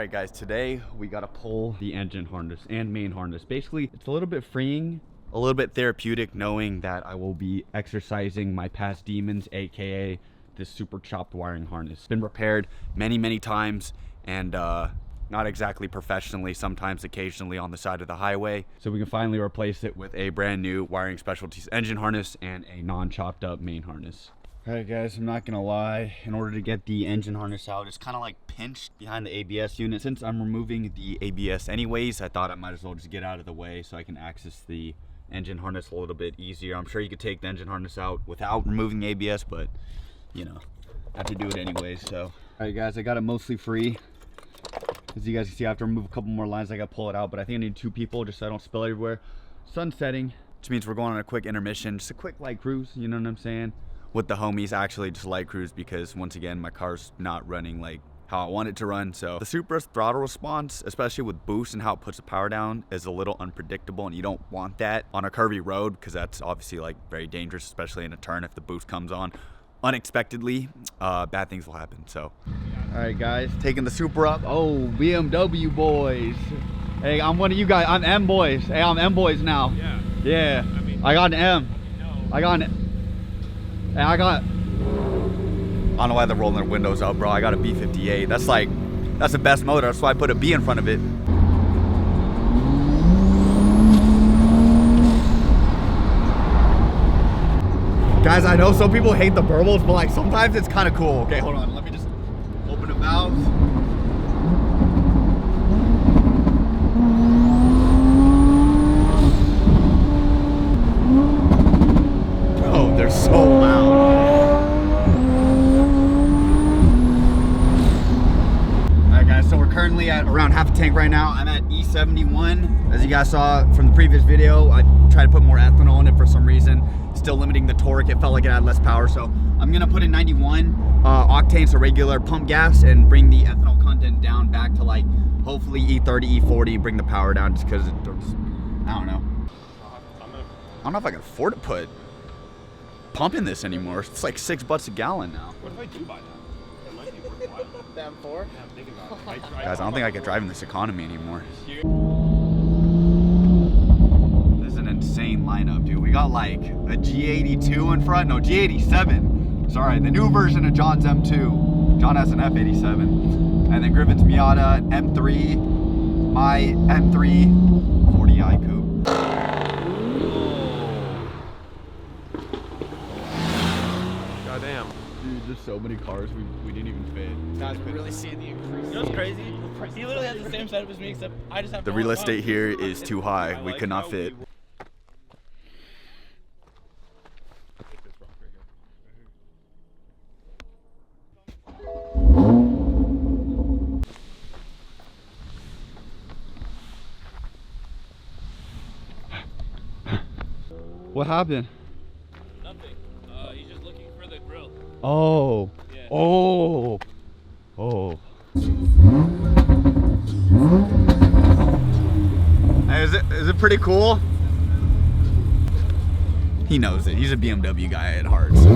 Alright guys, today we gotta pull the engine harness and main harness. Basically, it's a little bit freeing, a little bit therapeutic knowing that I will be exercising my past demons, aka this super chopped wiring harness. It's been repaired many times and not exactly professionally, sometimes occasionally on the side of the highway. So we can finally replace it with a brand new Wiring Specialties engine harness and a non-chopped up main harness. Alright guys, I'm not gonna lie, in order to get the engine harness out, it's kind of like pinched behind the ABS unit. Since I'm removing the ABS anyways, I thought I might as well just get out of the way so I can access the engine harness a little bit easier. I'm sure you could take the engine harness out without removing the ABS, but you know, I have to do it anyways. So alright guys, I got it mostly free. As you guys can see, I have to remove a couple more lines. I gotta pull it out, but I think I need 2 people just so I don't spill everywhere. Sun's setting, which means we're going on a quick intermission, just a quick light cruise, you know what I'm saying? With the homies, actually just light cruise, because once again my car's not running like how I want it to run. So the Supra throttle response, especially with boost and how it puts the power down, is a little unpredictable, and you don't want that on a curvy road because that's obviously like very dangerous, especially in a turn. If the boost comes on unexpectedly, bad things will happen. So all right guys, taking the Supra up. Oh, BMW boys. Hey, I'm one of you guys. I'm M boys. Hey, I'm M boys now. Yeah, I mean, I got an M. I got an Hey, I don't know why they're rolling their windows up, bro. I got a B58. That's the best motor. That's why I put a B in front of it. Guys, I know some people hate the burbles, but like sometimes it's kind of cool. Okay, hold on. Let me just open the valves. Oh, they're so loud. Alright guys, so we're currently at around half a tank right now. I'm at E71. As you guys saw from the previous video, I tried to put more ethanol in it for some reason. Still limiting the torque. It felt like it had less power, so I'm gonna put in 91 octane, so regular pump gas, and bring the ethanol content down back to like hopefully E30, E40, bring the power down, just because I don't know. I don't know if I can afford to put pumping this anymore. It's like $6 a gallon now. What if I do buy that? It might be worthwhile. That M4? Yeah, I'm thinking about it. Guys, I don't think I can drive in this economy anymore. This is an insane lineup, dude. We got like a G82 in front. No, G87. Sorry, the new version of John's M2. John has an F87. And then Griffin's Miata M3. My M3 40i coupe. Goddamn. Dude, there's so many cars we didn't even fit. Guys, we're really seeing the increase. You know what's crazy? He literally has the same setup as me, except I just have The real estate here is too high. We could not fit. What happened? Nothing. He's just looking for the grill. Oh. Yeah. Oh. Oh. Hey, is it pretty cool? He knows it. He's a BMW guy at heart. So.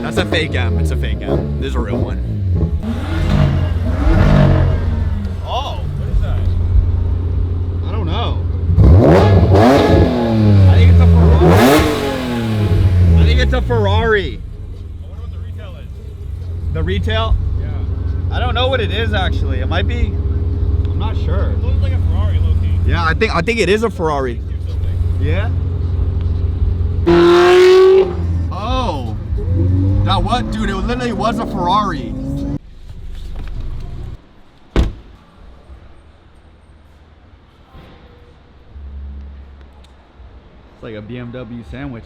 That's a fake M. It's a fake M. This is a real one. Oh, what is that? I don't know. I think it's a Ferrari. I think it's a Ferrari. I wonder what the retail is. The retail? Yeah. I don't know what it is actually. It might be. I'm not sure. It looks like a Ferrari, low key. Yeah, I think it is a Ferrari. Yeah. Oh. That what, dude? It literally was a Ferrari. It's like a BMW sandwich.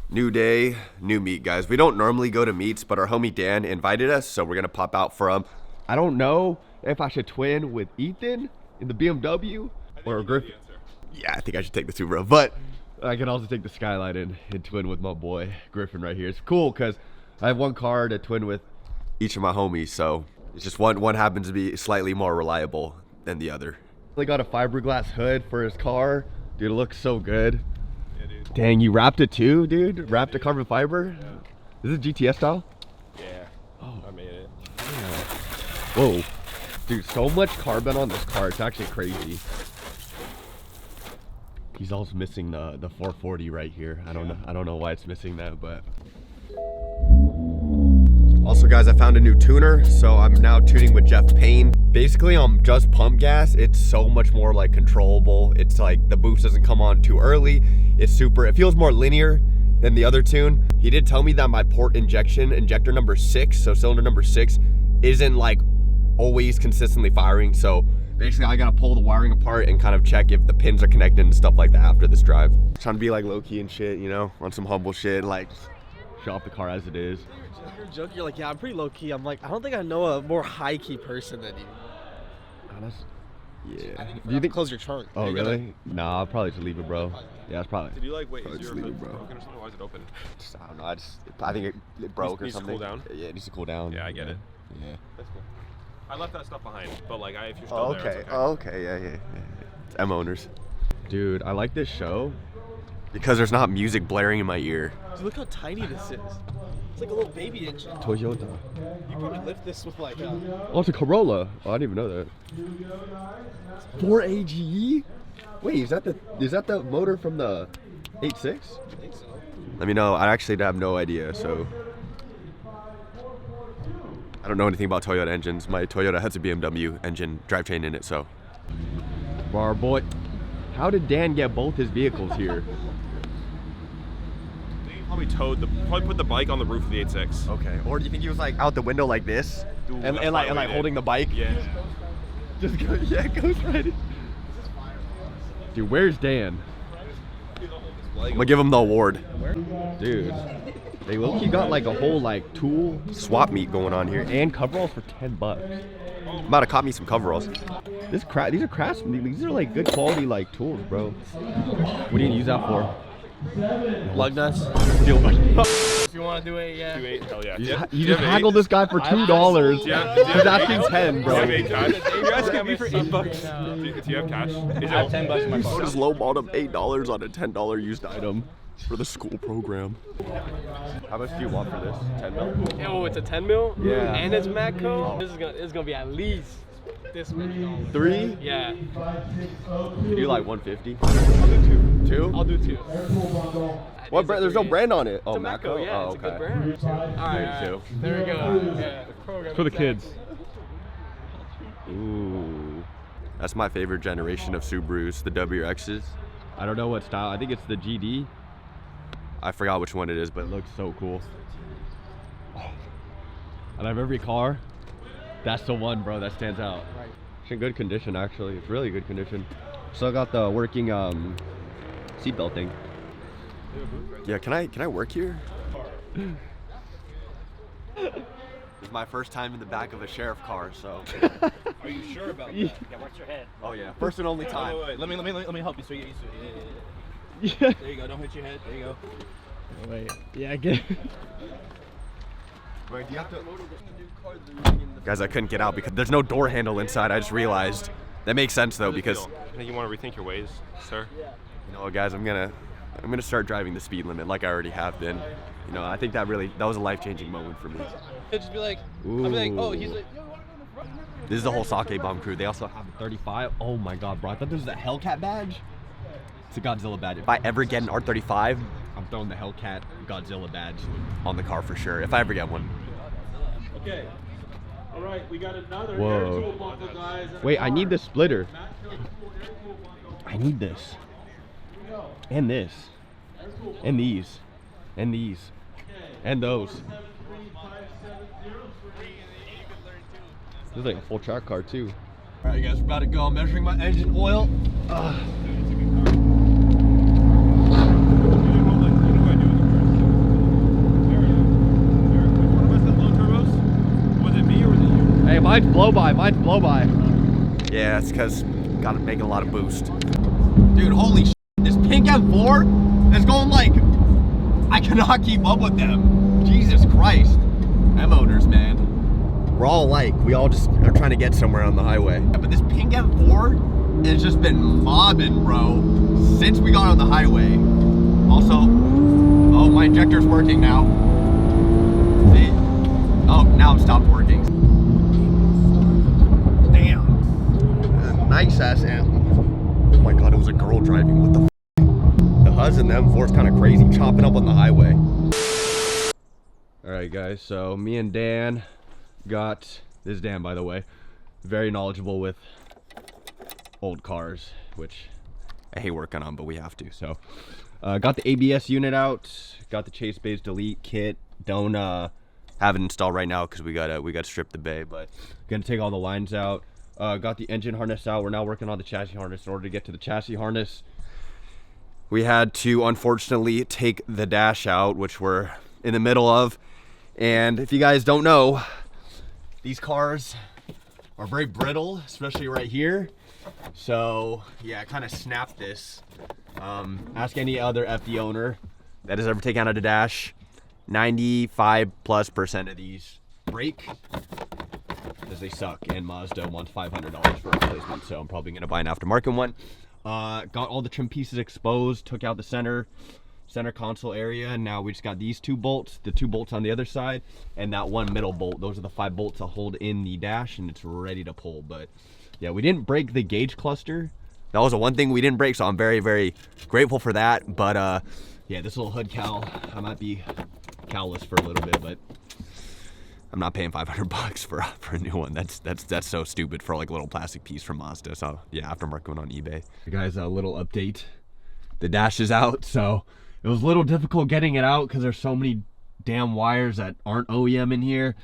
New day, new meet, guys. We don't normally go to meets, but our homie Dan invited us, so we're gonna pop out for him. I don't know if I should twin with Ethan in the BMW or Griffin. Yeah, I think I should take the Subaru, but I can also take the Skyline and twin with my boy Griffin right here. It's cool because I have one car to twin with each of my homies, so it's just one happens to be slightly more reliable than the other. They got a fiberglass hood for his car. Dude, it looks so good. Yeah, dude. Dang, you wrapped it too, dude? Wrapped a carbon fiber? Yeah. Is it GTS style? Whoa. Dude, so much carbon on this car. It's actually crazy. He's also missing the 440 right here. I don't know why it's missing that, but. Also, guys, I found a new tuner, so I'm now tuning with Jeff Payne. Basically, on just pump gas, it's so much more like controllable. It's like the boost doesn't come on too early. It feels more linear than the other tune. He did tell me that my port injector number 6, so cylinder number 6, isn't like always consistently firing. So basically, I gotta pull the wiring apart and kind of check if the pins are connected and stuff like that after this drive. Trying to be like low key and shit, you know, on some humble shit, like show off the car as it is. You're joking. You're like, yeah, I'm pretty low key. I'm like, I don't think I know a more high key person than you. Yeah. Do you think close your trunk? Oh, really? Nah, I'll probably just leave it, bro. Yeah, it's probably. Did you like wait? Probably Is just your leave it, hood bro. broken or something? Why is it open? I don't know. I think it broke or Needs to something. cool down? Yeah, it needs to cool down. Yeah, I get it. Yeah. That's cool. I left that stuff behind, but like, if you're still Oh, there, okay. it's okay. Oh, okay. Yeah. It's M owners. Dude, I like this show because there's not music blaring in my ear. Dude, look how tiny this is. It's like a little baby engine. Toyota. You probably lift this with like. Oh, it's a Corolla. Oh, I didn't even know that. 4 AGE? Wait, is that the motor from the 8.6? I think so. Let me know. I actually have no idea, so I don't know anything about Toyota engines. My Toyota has a BMW engine drivetrain in it, so. Bar boy, how did Dan get both his vehicles here? Probably probably put the bike on the roof of the 8.6. Okay, or do you think he was like out the window like this, Ooh, and that's like probably what he did. holding the bike? Yeah. Just go, yeah, it goes right in. Dude, where's Dan? I'm gonna give him the award. Dude, they low-key got like a whole like tool swap meet going on here, and coveralls for $10. I'm about to cop me some coveralls. These are Craftsman. These are like good quality like tools, bro. What do you use that for? Lug nuts. Steel. If you want to do it, yeah. 2.8, hell yeah. You just haggled this guy for $2. Yeah. He's asking 10, bro. Do you have 8 cash? You're asking me for $8. Do you have cash? I have $10 in my I phone. just lowballed him $8 on a $10 used item for the school program. How much do you want for this? 10 mil? Oh, it's a 10 mil? Yeah. And it's Matco? This is gonna be at least this many dollars. 3? Yeah. You do like 150? I'll do 2. 2? I'll do 2. What brand? There's no brand on it. Oh, It's a Matco, yeah. Oh, It's a good okay. brand. Alright. 32. There we go. Yeah. The program For the exactly. kids. Ooh. That's my favorite generation of Subarus, the WRXs. I don't know what style. I think it's the GD. I forgot which one it is, but it looks so cool. Oh. Out of every car, that's the one, bro, that stands out. Right. It's in good condition, actually. It's really good condition. Still got the working seatbelt thing. Yeah, can I work here? It's my first time in the back of a sheriff car, so. Are you sure about that? Yeah, watch your head. Oh yeah, first and only time. Wait. Let me help you so you get used to it. Yeah. There you go. Don't hit your head. There you go. Wait. Yeah, I get it. Wait, do you have to? Guys, I couldn't get out because there's no door handle inside. I just realized. That makes sense though, because I think you want to rethink your ways, sir. you know what, guys, I'm gonna start driving the speed limit like I already have been. You know, I think that was a life-changing moment for me. It'd just be like, I'd be like, oh, he's like, yo, This is the whole Sake Bomb crew. They also have the 35. Oh my god, bro. I thought this was a Hellcat badge. It's a Godzilla badge. If I ever get an R35, I'm throwing the Hellcat Godzilla badge on the car for sure. If I ever get one. Okay. All right, we got another Whoa. air tool bundle, guys. Wait, I need the splitter. I need this. And this. And these. And these. And those. This is like a full track car too. Alright guys, we're about to go. I'm measuring my engine oil. Hey, mine's blow by. Yeah, it's because gotta make a lot of boost. Dude, holy shit. This pink M4 is going like, I cannot keep up with them. Jesus Christ. M owners, man. We're all alike. We all just are trying to get somewhere on the highway. Yeah, but this pink M4 has just been mobbing, bro, since we got on the highway. Also, oh, my injector's working now. See? Oh, now it stopped working. gas, and oh my god, it was a girl driving. What the f? The huzz and the M4's kind of crazy, chopping up on the highway. All right, guys, so me and Dan got, this is Dan, by the way, very knowledgeable with old cars, which I hate working on, but we have to. So got the ABS unit out, got the Chase Bays Delete kit. Don't have it installed right now because we gotta strip the bay, but gonna take all the lines out. Got the engine harness out. We're now working on the chassis harness. In order to get to the chassis harness, we had to unfortunately take the dash out, which we're in the middle of. And if you guys don't know, these cars are very brittle, especially right here. So yeah, I kind of snapped this. Ask any other FD owner that has ever taken out a dash. 95+% of these break because they suck, and Mazda wants $500 for a replacement, so I'm probably gonna buy an aftermarket one. Got all the trim pieces exposed, took out the center console area, and now we just got these 2 bolts, the 2 bolts on the other side, and that 1 middle bolt. Those are the 5 bolts that hold in the dash, and it's ready to pull. But yeah, we didn't break the gauge cluster. That was the one thing we didn't break, so I'm very, very grateful for that. But yeah, this little hood cowl, I might be cowless for a little bit, but I'm not paying $500 for a new one. That's so stupid for like a little plastic piece from Mazda. So yeah, aftermarket one on eBay. Hey guys, a little update. The dash is out, so it was a little difficult getting it out because there's so many damn wires that aren't OEM in here.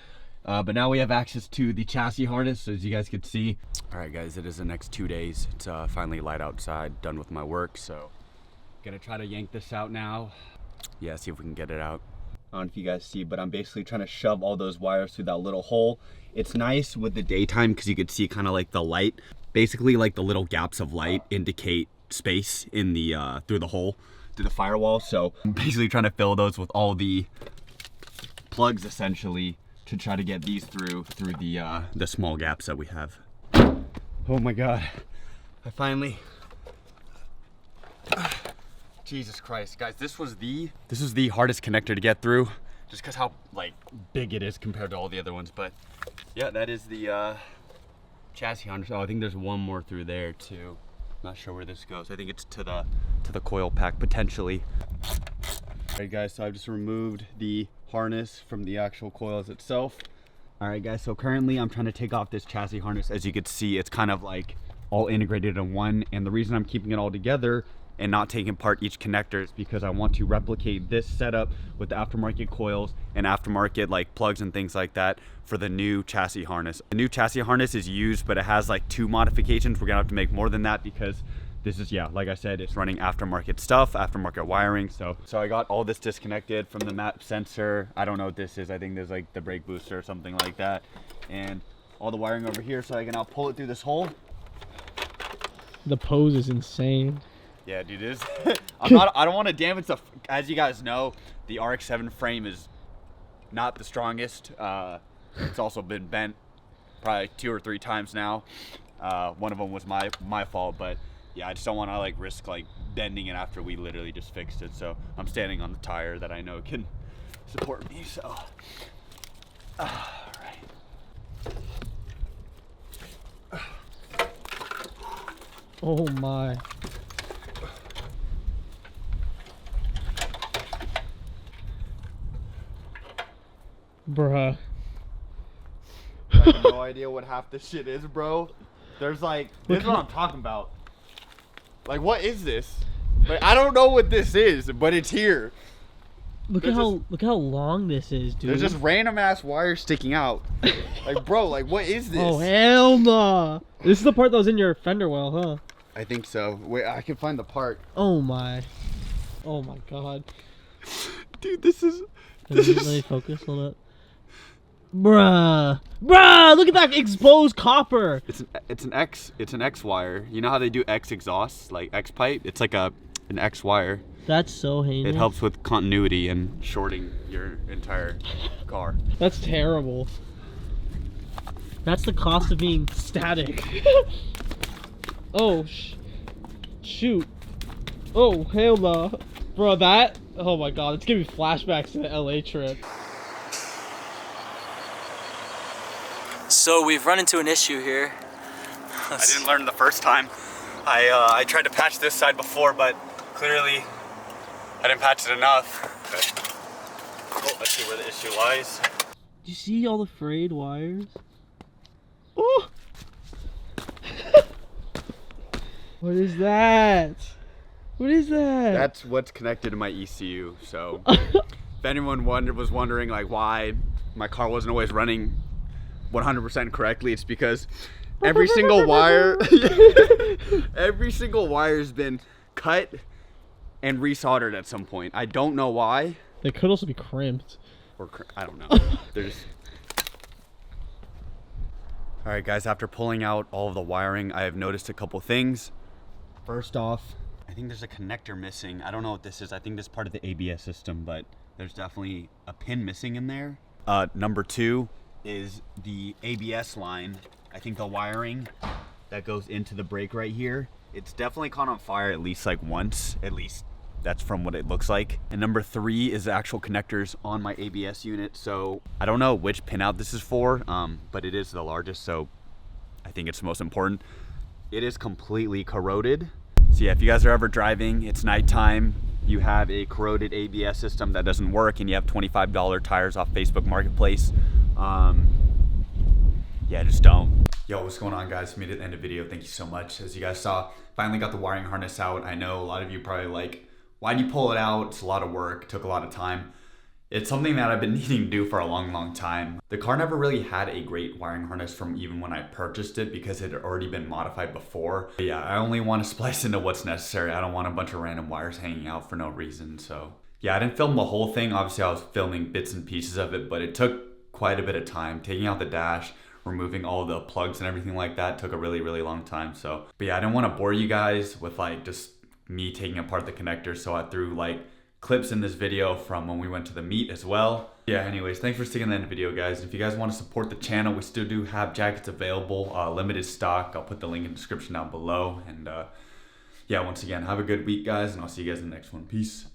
But now we have access to the chassis harness, as you guys can see. All right, guys, it is the next 2 days. It's finally light outside, done with my work, so gonna try to yank this out now. Yeah, see if we can get it out. I don't know if you guys see, but I'm basically trying to shove all those wires through that little hole. It's nice with the daytime because you could see kind of like the light. Basically, like the little gaps of light indicate space in the through the hole, through the firewall. So I'm basically trying to fill those with all the plugs essentially to try to get these through the small gaps that we have. Oh my god, I finally. Jesus Christ, guys, this was the hardest connector to get through, just because how like big it is compared to all the other ones. But yeah, that is the chassis harness. Oh, I think there's one more through there too. Not sure where this goes. I think it's to the coil pack potentially. All right, guys, so I've just removed the harness from the actual coils itself. All right, guys, so currently I'm trying to take off this chassis harness. As you can see, it's kind of like all integrated in one, and the reason I'm keeping it all together and not taking apart each connector is because I want to replicate this setup with the aftermarket coils and aftermarket like plugs and things like that for the new chassis harness. The new chassis harness is used, but it has like 2 modifications. We're gonna have to make more than that because this is, yeah, like I said, it's running aftermarket stuff, aftermarket wiring. So I got all this disconnected from the map sensor. I don't know what this is. I think there's like the brake booster or something like that. And all the wiring over here, so I can now pull it through this hole. The pose is insane. Yeah, dude, it is. I don't want to damage the, as you guys know, the RX7 frame is not the strongest. It's also been bent probably 2 or 3 times now. One of them was my fault, but yeah, I just don't want to like risk like bending it after we literally just fixed it. So I'm standing on the tire that I know can support me. So, all right. Oh my. Bruh. I have no idea what half this shit is, bro. There's like, this is what I'm talking about. Like, what is this? Like, I don't know what this is, but it's here. Look at how long this is, dude. There's just random ass wires sticking out. Like, bro, like, what is this? Oh hell no! This is the part that was in your fender well, huh? I think so. Wait, I can find the part. Oh my god. Dude, this is. Let me focus on it. Bruh, look at that exposed copper. It's an X wire. You know how they do X exhausts, like X pipe? It's like an X wire. That's so heinous. It helps with continuity and shorting your entire car. That's terrible. That's the cost of being static. Oh shoot. Oh hell no. Bro, that, oh my god, it's giving me flashbacks to the LA trip. So we've run into an issue here. I didn't learn the first time. I tried to patch this side before, but clearly I didn't patch it enough. Okay. Oh, let's see where the issue lies. Do you see all the frayed wires? Oh! What is that? What is that? That's what's connected to my ECU. So if anyone was wondering like why my car wasn't always running 100% correctly, it's because every single wire has been cut and resoldered at some point. I don't know why. They could also be crimped. Or I don't know. There's. All right, guys. After pulling out all of the wiring, I have noticed a couple things. First off, I think there's a connector missing. I don't know what this is. I think this is part of the ABS system, but there's definitely a pin missing in there. Number two is the ABS line. I think the wiring that goes into the brake right here, it's definitely caught on fire at least like once. At least that's from what it looks like. And number three is the actual connectors on my ABS unit. So I don't know which pinout this is for, but it is the largest, so I think it's the most important. It is completely corroded. So yeah, if you guys are ever driving, it's nighttime, you have a corroded ABS system that doesn't work, and you have $25 tires off Facebook Marketplace, yeah, just don't. Yo, what's going on, guys? Made it to the end of the video. Thank you so much. As you guys saw, finally got the wiring harness out. I know a lot of you probably like, why'd you pull it out? It's a lot of work, it took a lot of time. It's something that I've been needing to do for a long time. The car never really had a great wiring harness from even when I purchased it because it had already been modified before. But yeah, I only want to splice into what's necessary. I don't want a bunch of random wires hanging out for no reason. So yeah, I didn't film the whole thing. Obviously I was filming bits and pieces of it, but it took quite a bit of time. Taking out the dash, removing all the plugs and everything like that took a really long time. So, but yeah, I didn't want to bore you guys with like just me taking apart the connector. So I threw like clips in this video from when we went to the meet as well. Yeah, anyways, thanks for sticking in the video, guys. If you guys want to support the channel, we still do have jackets available, limited stock. I'll put the link in the description down below. And yeah, once again, have a good week, guys, and I'll see you guys in the next one. Peace.